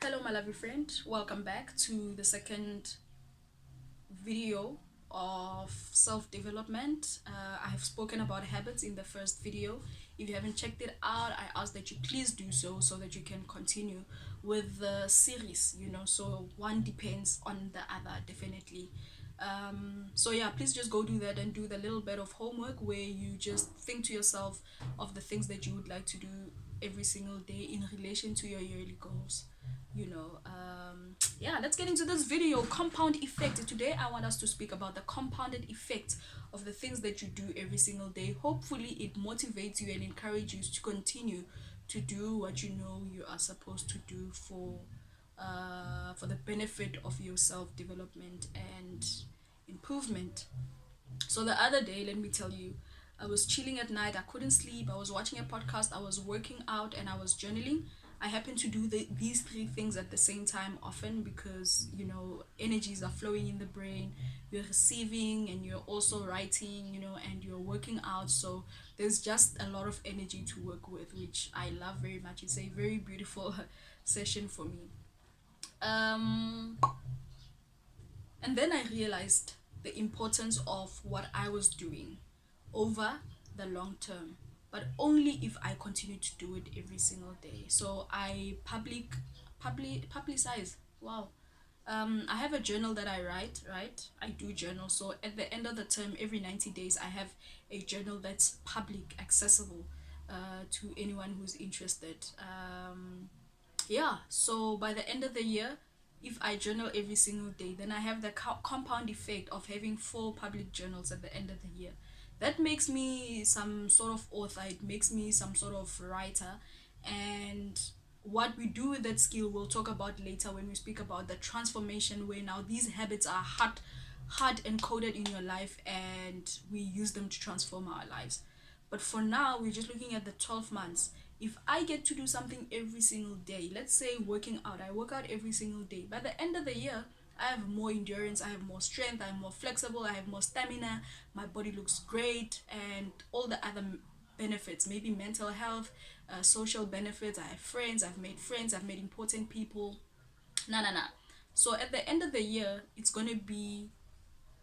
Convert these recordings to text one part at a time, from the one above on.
Hello, my lovely friend. Welcome back to the second video of self development. I have spoken about habits in the first video. If you haven't checked it out, I ask that you please do so that you can continue with the series, so one depends on the other, definitely. So yeah, please just go do that and do the little bit of homework where you just think to yourself of the things that you would like to do every single day in relation to your yearly goals. Yeah, let's get into this video. Compound effect. Today I want us to speak about the compounded effect of the things that you do every single day. Hopefully it motivates you and encourages you to continue to do what you know you are supposed to do for the benefit of your self development and improvement. So the other day, let me tell you, I was chilling at night. I couldn't sleep. I was watching a podcast. I was working out and I was journaling. I happen to do these three things at the same time often because energies are flowing in the brain. You're receiving and you're also writing, and you're working out. So there's just a lot of energy to work with, which I love very much. It's a very beautiful session for me. Um, and then I realized the importance of what I was doing over the long term, but only if I continue to do it every single day. So I publicize. Wow. I have a journal that I write, right? I do journal. So at the end of the term, every 90 days, I have a journal that's public, accessible to anyone who's interested. Yeah, so by the end of the year, if I journal every single day, then I have the compound effect of having four public journals at the end of the year. That makes me some sort of author, it makes me some sort of writer. And what we do with that skill we'll talk about later when we speak about the transformation, where now these habits are hard encoded in your life and we use them to transform our lives. But for now, we're just looking at the 12 months. If I get to do something every single day, let's say working out, I work out every single day. By the end of the year, I have more endurance, I have more strength, I'm more flexible, I have more stamina, my body looks great, and all the other benefits, maybe mental health, social benefits. I have friends, I've made important people. Nah. So at the end of the year, it's gonna be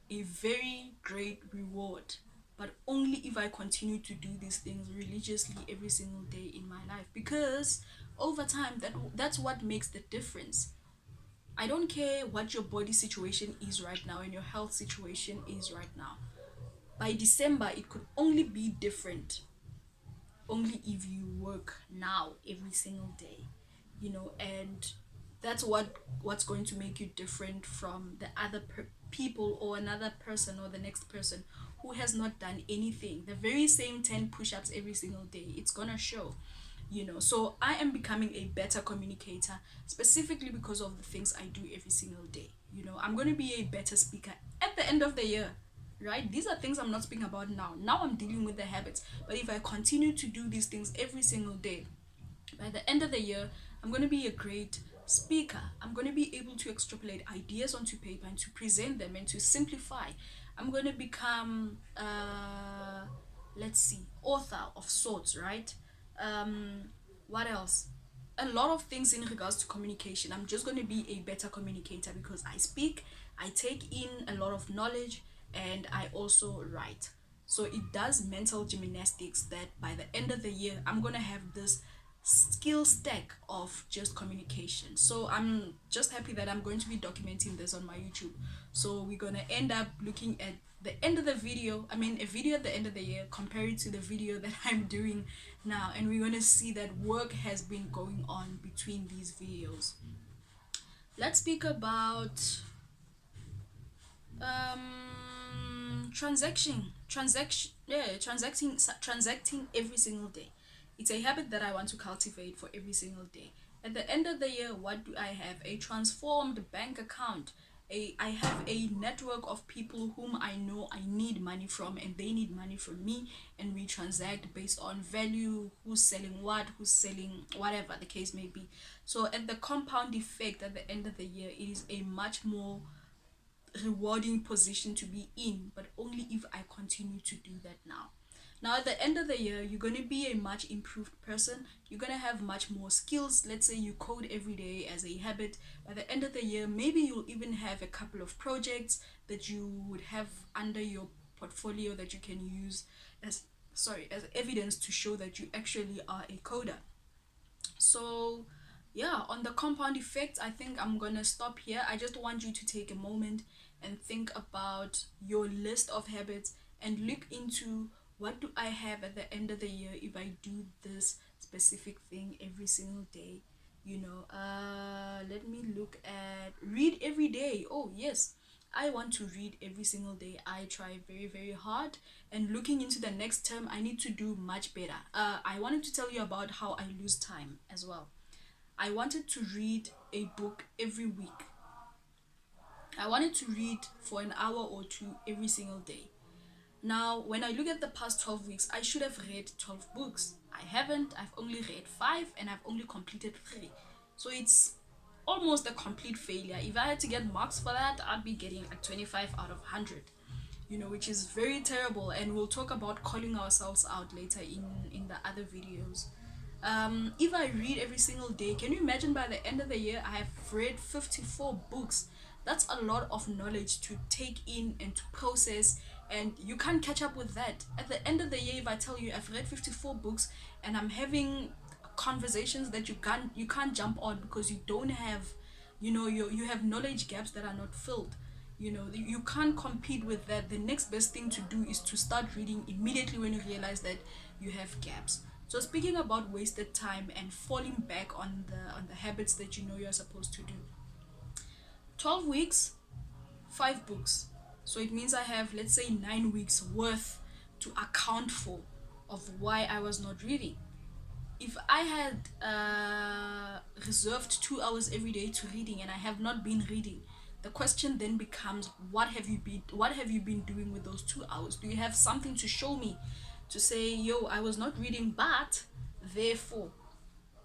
a very great reward, but only if I continue to do these things religiously every single day in my life, because over time that's what makes the difference. I don't care what your body situation is right now and your health situation is right now. By December it could only be different only if you work now every single day, and that's what's going to make you different from the other people or another person or the next person who has not done anything. The very same 10 push-ups every single day, it's gonna show. So I am becoming a better communicator, specifically because of the things I do every single day. I'm going to be a better speaker at the end of the year, right? These are things I'm not speaking about now I'm dealing with the habits. But if I continue to do these things every single day, by the end of the year, I'm going to be a great speaker. I'm going to be able to extrapolate ideas onto paper and to present them and to simplify. I'm going to become let's see, author of sorts, right? um what else? A lot of things in regards to communication. I'm just going to be a better communicator because I speak, I take in a lot of knowledge, and I also write. So it does mental gymnastics that by the end of the year I'm going to have this skill stack of just communication. So I'm just happy that I'm going to be documenting this on my YouTube. So we're going to end up looking at the end of the video, I mean a video at the end of the year, compare it to the video that I'm doing now, and we're going to see that work has been going on between these videos. Let's speak about transacting every single day. It's a habit that I want to cultivate for every single day. At the end of the year, what do I have? A transformed bank account. I have a network of people whom I know I need money from and they need money from me, and we transact based on value, who's selling what, who's selling whatever the case may be. So at the compound effect at the end of the year, it is a much more rewarding position to be in, but only if I continue to do that now. Now, at the end of the year, you're going to be a much improved person. You're going to have much more skills. Let's say you code every day as a habit. By the end of the year, maybe you'll even have a couple of projects that you would have under your portfolio that you can use as as evidence to show that you actually are a coder. So, yeah, on the compound effect, I think I'm gonna stop here. I just want you to take a moment and think about your list of habits and look into what do I have at the end of the year if I do this specific thing every single day. Let me look at read every day. Oh, yes. I want to read every single day. I try very, very hard. And looking into the next term, I need to do much better. I wanted to tell you about how I lose time as well. I wanted to read a book every week. I wanted to read for an hour or two every single day. Now, when I look at the past 12 weeks, I should have read 12 books. I haven't. I've only read 5 and I've only completed 3. So it's almost a complete failure. If I had to get marks for that, I'd be getting like 25 out of 100. Which is very terrible, and we'll talk about calling ourselves out later in the other videos. If I read every single day, can you imagine by the end of the year I have read 54 books? That's a lot of knowledge to take in and to process, and you can't catch up with that. At the end of the year, if I tell you I've read 54 books and I'm having conversations that you can't jump on because you don't have, you have knowledge gaps that are not filled. You can't compete with that. The next best thing to do is to start reading immediately when you realize that you have gaps. So speaking about wasted time and falling back on the habits that you know you're supposed to do. 12 weeks, 5 books. So it means I have, let's say, 9 weeks worth to account for of why I was not reading. If I had reserved 2 hours every day to reading and I have not been reading, the question then becomes, what have you been doing with those 2 hours? Do you have something to show me to say, yo, I was not reading, but therefore?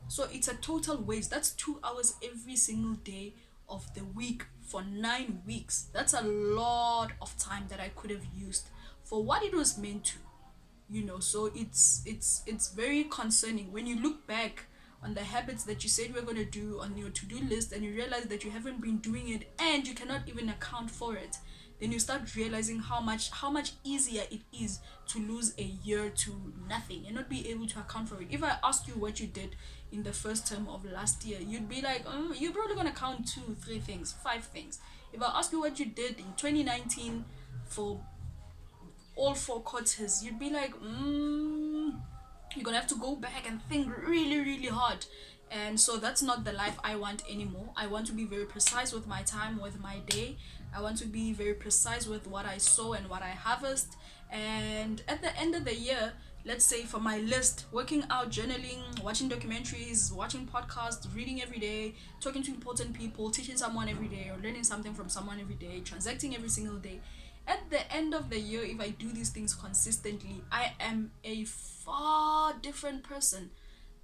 So it's a total waste. That's 2 hours every single day of the week for 9 weeks. That's a lot of time that I could have used for what it was meant to. So it's very concerning when you look back on the habits that you said you were going to do on your to-do list, and you realize that you haven't been doing it and you cannot even account for it. Then you start realizing how much easier it is to lose a year to nothing and not be able to account for it. If I ask you what you did in the first term of last year, you'd be like, you're probably going to count 2 3 things, 5 things. If I ask you what you did in 2019 for all 4 quarters, you'd be like, you're gonna have to go back and think really, really hard. And so that's not the life I want anymore. I want to be very precise with my time, with my day. I want to be very precise with what I sow and what I harvest. And at the end of the year, let's say for my list, working out, journaling, watching documentaries, watching podcasts, reading every day, talking to important people, teaching someone every day, or learning something from someone every day, transacting every single day. At the end of the year, if I do these things consistently, I am a far different person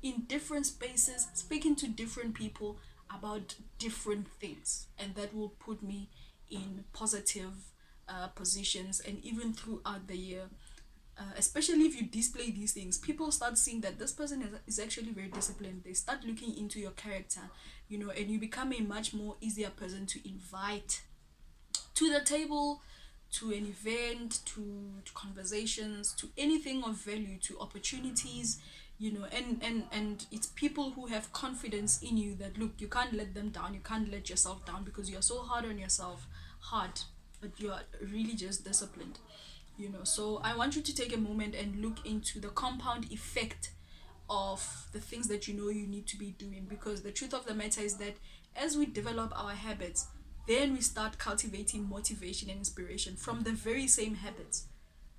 in different spaces, speaking to different people about different things, and that will put me in positive positions. And even throughout the year, especially if you display these things, people start seeing that this person is actually very disciplined. They start looking into your character, and you become a much more easier person to invite to the table, to an event, to conversations, to anything of value, to opportunities. And it's people who have confidence in you that, look, you can't let them down, you can't let yourself down because you're so hard on yourself. Hard, but you're really just disciplined. So I want you to take a moment and look into the compound effect of the things that you need to be doing, because the truth of the matter is that as we develop our habits, then we start cultivating motivation and inspiration from the very same habits.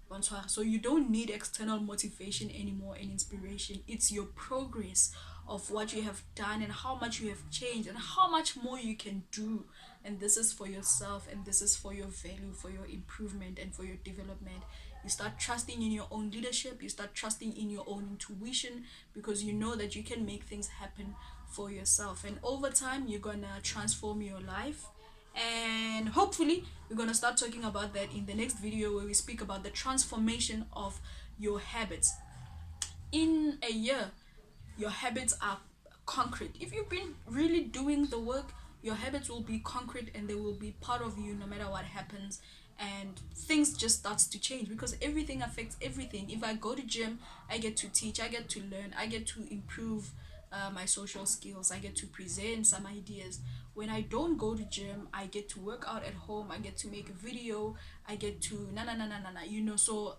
Bonsoir. So you don't need external motivation anymore and inspiration. It's your progress of what you have done and how much you have changed and how much more you can do. And this is for yourself, and this is for your value, for your improvement, and for your development. You start trusting in your own leadership, you start trusting in your own intuition, because you know that you can make things happen for yourself. And over time, you're gonna transform your life, And hopefully we're going to start talking about that in the next video, where we speak about the transformation of your habits. In a year, your habits are concrete. If you've been really doing the work, your habits will be concrete and they will be part of you no matter what happens. And things just starts to change because everything affects everything. If I go to gym, I get to teach, I get to learn, I get to improve my social skills, I get to present some ideas. When I don't go to gym, I get to work out at home, I get to make a video, I get to so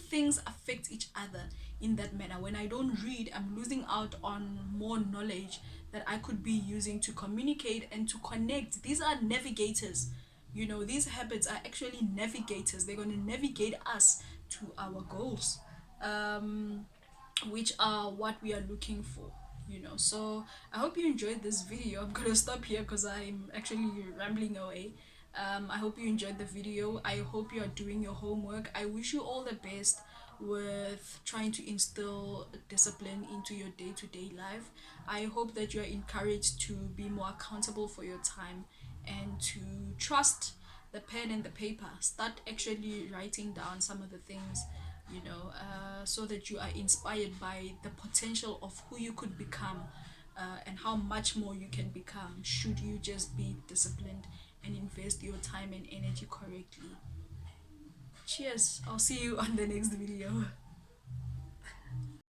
things affect each other in that manner. When I don't read, I'm losing out on more knowledge that I could be using to communicate and to connect. These are navigators. These habits are actually navigators. They're going to navigate us to our goals, which are what we are looking for. So I hope you enjoyed this video. I'm gonna stop here because I'm actually rambling away. I hope you enjoyed the video. I hope you are doing your homework. I wish you all the best with trying to instill discipline into your day-to-day life. I hope that you are encouraged to be more accountable for your time and to trust the pen and the paper. Start actually writing down some of the things, so that you are inspired by the potential of who you could become, and how much more you can become should you just be disciplined and invest your time and energy correctly. Cheers. I'll see you on the next video.